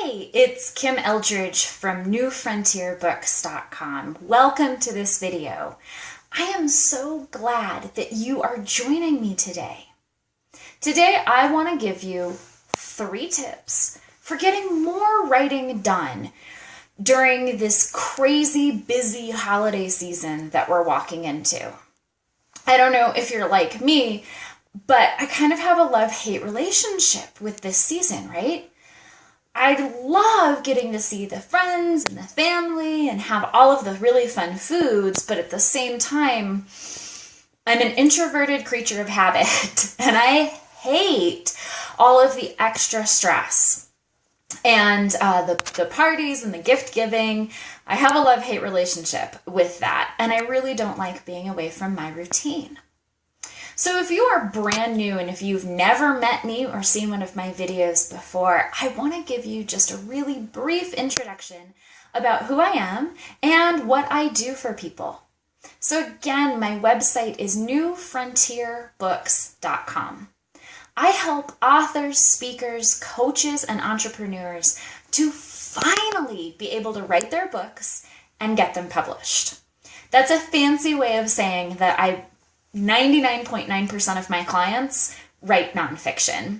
Hey, it's Kim Eldridge from NewFrontierBooks.com. Welcome to this video. I am so glad that you are joining me today. Today I want to give you 3 tips for getting more writing done during this crazy busy holiday season that we're walking into. I don't know if you're like me, but I kind of have a love-hate relationship with this season, right? I love getting to see the friends and the family and have all of the really fun foods, but at the same time, I'm an introverted creature of habit, and I hate all of the extra stress and the parties and the gift giving. I have a love-hate relationship with that, and I really don't like being away from my routine. So if you are brand new and if you've never met me or seen one of my videos before, I want to give you just a really brief introduction about who I am and what I do for people. So again, my website is NewFrontierBooks.com. I help authors, speakers, coaches, and entrepreneurs to finally be able to write their books and get them published. That's a fancy way of saying that 99.9% of my clients write nonfiction.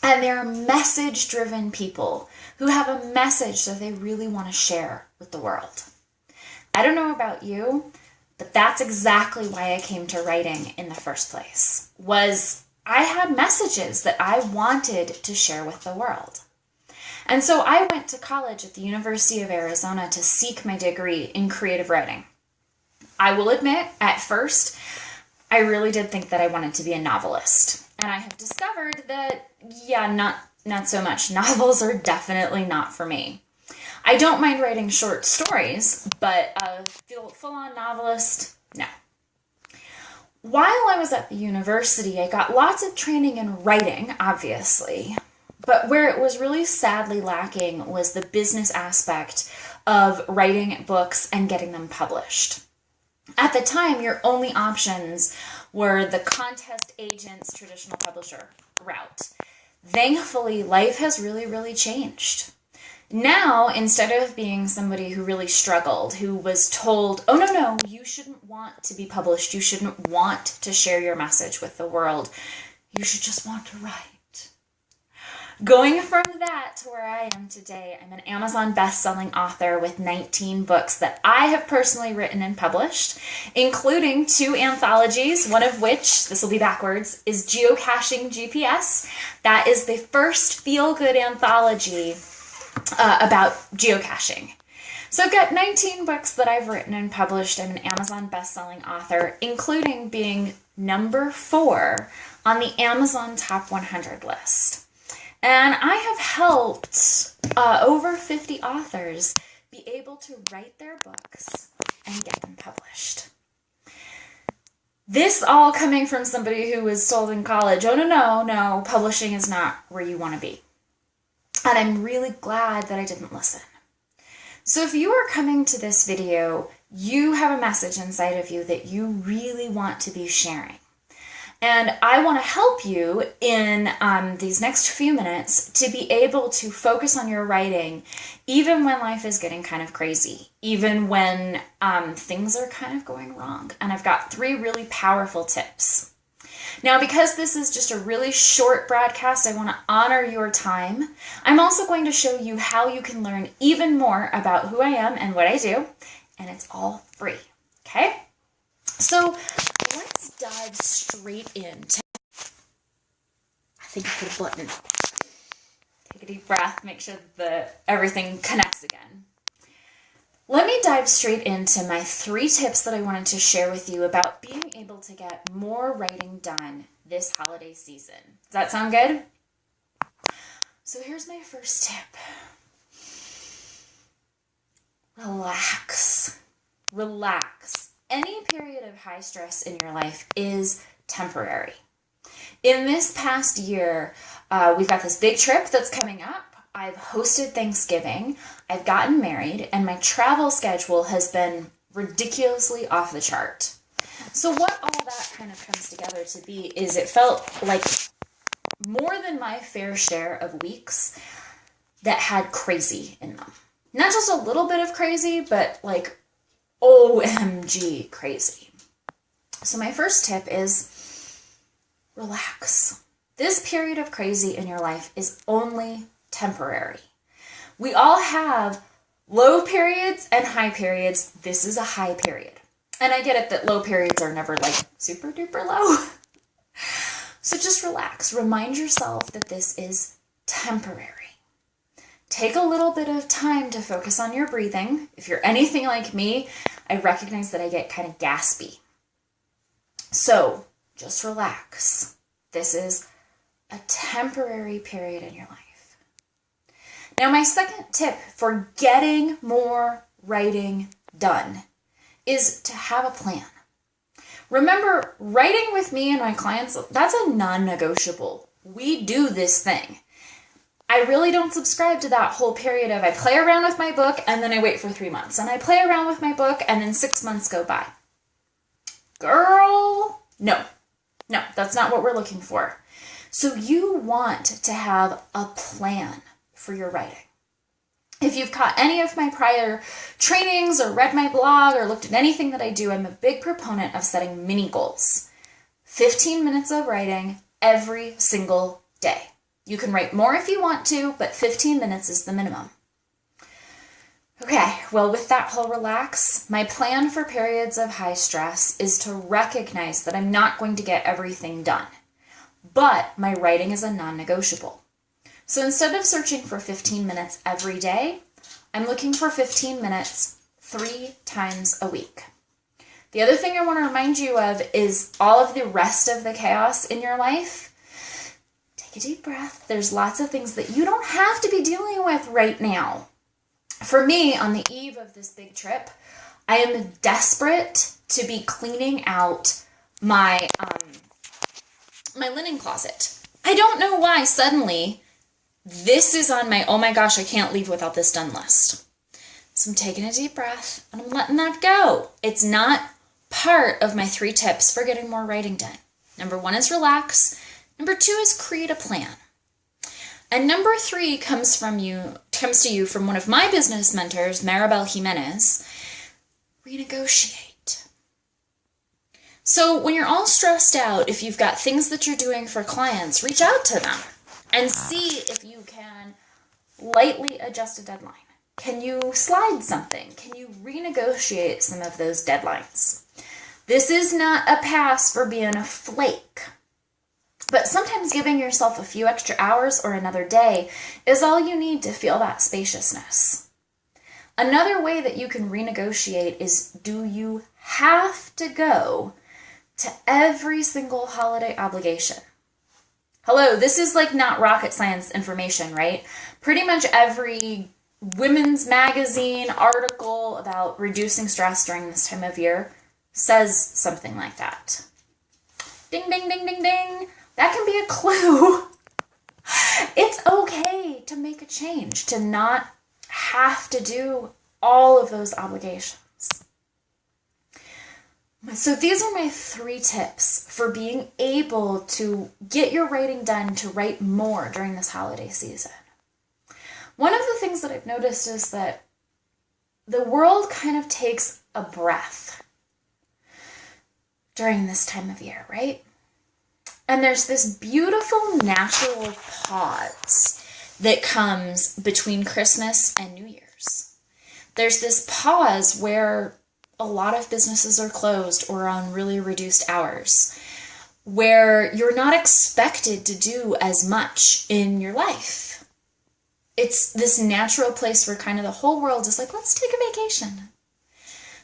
And they're message-driven people who have a message that they really want to share with the world. I don't know about you, but that's exactly why I came to writing in the first place, was I had messages that I wanted to share with the world. And so I went to college at the University of Arizona to seek my degree in creative writing. I will admit, at first, I really did think that I wanted to be a novelist. And I have discovered that, not so much. Novels are definitely not for me. I don't mind writing short stories, but a full-on novelist, no. While I was at the university, I got lots of training in writing, obviously. But where it was really sadly lacking was the business aspect of writing books and getting them published. At the time, your only options were the contest agent's traditional publisher route. Thankfully, life has really changed. Now, instead of being somebody who really struggled, who was told, oh, no, you shouldn't want to be published, you shouldn't want to share your message with the world, you should just want to write. Going from that to where I am today, I'm an Amazon best-selling author with 19 books that I have personally written and published, including 2 anthologies, one of which, this will be backwards, is Geocaching GPS. That is the first feel-good anthology about geocaching. So I've got 19 books that I've written and published. I'm an Amazon best-selling author, including being number 4 on the Amazon Top 100 list. And I have helped over 50 authors be able to write their books and get them published. This all coming from somebody who was told in college, oh, no, publishing is not where you want to be. And I'm really glad that I didn't listen. So if you are coming to this video, you have a message inside of you that you really want to be sharing. And I want to help you in these next few minutes to be able to focus on your writing, even when life is getting kind of crazy, even when things are kind of going wrong. And I've got 3 really powerful tips. Now, because this is just a really short broadcast, I want to honor your time. I'm also going to show you how you can learn even more about who I am and what I do, and it's all free, okay? So let's dive straight into, I think I hit a button. Take a deep breath, make sure that everything connects again. Let me dive straight into my 3 tips that I wanted to share with you about being able to get more writing done this holiday season. Does that sound good? So here's my first tip. Relax. Relax. Any period of high stress in your life is temporary. In this past year, we've got this big trip that's coming up. I've hosted Thanksgiving, I've gotten married, and my travel schedule has been ridiculously off the chart. So what all that kind of comes together to be is it felt like more than my fair share of weeks that had crazy in them. Not just a little bit of crazy, but like OMG crazy. So my first tip is relax. This period of crazy in your life is only temporary. We all have low periods and high periods. This is a high period. And I get it that low periods are never like super duper low. So just relax. Remind yourself that this is temporary. Take a little bit of time to focus on your breathing. If you're anything like me, I recognize that I get kind of gaspy. So just relax. This is a temporary period in your life. Now, my second tip for getting more writing done is to have a plan. Remember, writing with me and my clients, that's a non-negotiable. We do this thing. I really don't subscribe to that whole period of I play around with my book and then I wait for 3 months. And I play around with my book and then 6 months go by. Girl, no, that's not what we're looking for. So you want to have a plan for your writing. If you've caught any of my prior trainings or read my blog or looked at anything that I do, I'm a big proponent of setting mini goals. 15 minutes of writing every single day. You can write more if you want to, but 15 minutes is the minimum. Okay, well, with that whole relax, my plan for periods of high stress is to recognize that I'm not going to get everything done, but my writing is a non-negotiable. So instead of searching for 15 minutes every day, I'm looking for 15 minutes 3 times a week. The other thing I want to remind you of is all of the rest of the chaos in your life. Take a deep breath. There's lots of things that you don't have to be dealing with right now. For me, on the eve of this big trip, I am desperate to be cleaning out my my linen closet. I don't know why suddenly this is on my, oh my gosh, I can't leave without this done list. So I'm taking a deep breath and I'm letting that go. It's not part of my 3 tips for getting more writing done. Number 1 is relax. Number 2 is create a plan. And number 3 comes to you from one of my business mentors, Maribel Jimenez. Renegotiate. So when you're all stressed out, if you've got things that you're doing for clients, reach out to them and see if you can lightly adjust a deadline. Can you slide something? Can you renegotiate some of those deadlines? This is not a pass for being a flake. But sometimes giving yourself a few extra hours or another day is all you need to feel that spaciousness. Another way that you can renegotiate is, do you have to go to every single holiday obligation? Hello, this is like not rocket science information, right? Pretty much every women's magazine article about reducing stress during this time of year says something like that. Ding, ding, ding, ding, ding. That can be a clue. It's okay to make a change, to not have to do all of those obligations. So these are my 3 tips for being able to get your writing done, to write more during this holiday season. One of the things that I've noticed is that the world kind of takes a breath during this time of year, right? And there's this beautiful natural pause that comes between Christmas and New Year's. There's this pause where a lot of businesses are closed or on really reduced hours, where you're not expected to do as much in your life. It's this natural place where kind of the whole world is like, let's take a vacation.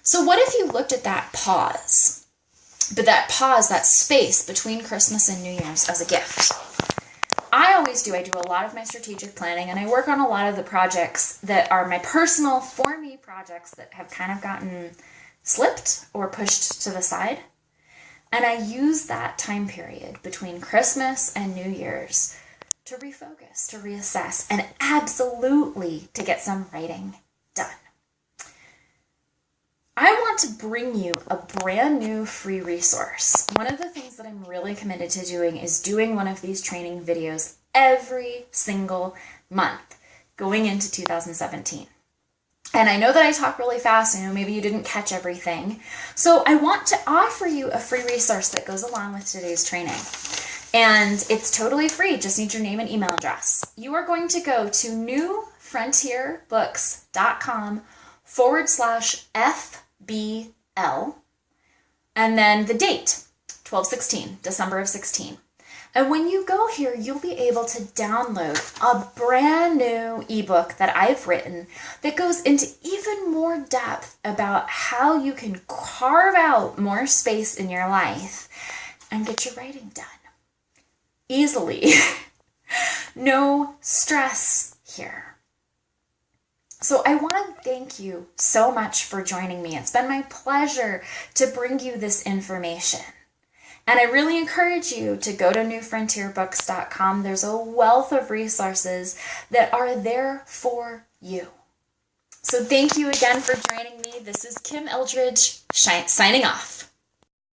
So what if you looked at that pause, but that pause, that space between Christmas and New Year's as a gift? I do a lot of my strategic planning, and I work on a lot of the projects that are my personal, for me projects that have kind of gotten slipped or pushed to the side. And I use that time period between Christmas and New Year's to refocus, to reassess, and absolutely to get some writing done. I want to bring you a brand new free resource. One of the things that I'm really committed to doing is doing one of these training videos every single month. going into 2017. And I know that I talk really fast. I know maybe you didn't catch everything. So I want to offer you a free resource that goes along with today's training. And it's totally free. Just need your name and email address. You are going to go to newfrontierbooks.com/FBL and then the date, 12/16, December of 16. And when you go here, you'll be able to download a brand new ebook that I've written that goes into even more depth about how you can carve out more space in your life and get your writing done easily. No stress here. So I want to thank you so much for joining me. It's been my pleasure to bring you this information. And I really encourage you to go to newfrontierbooks.com. There's a wealth of resources that are there for you. So thank you again for joining me. This is Kim Eldridge signing off.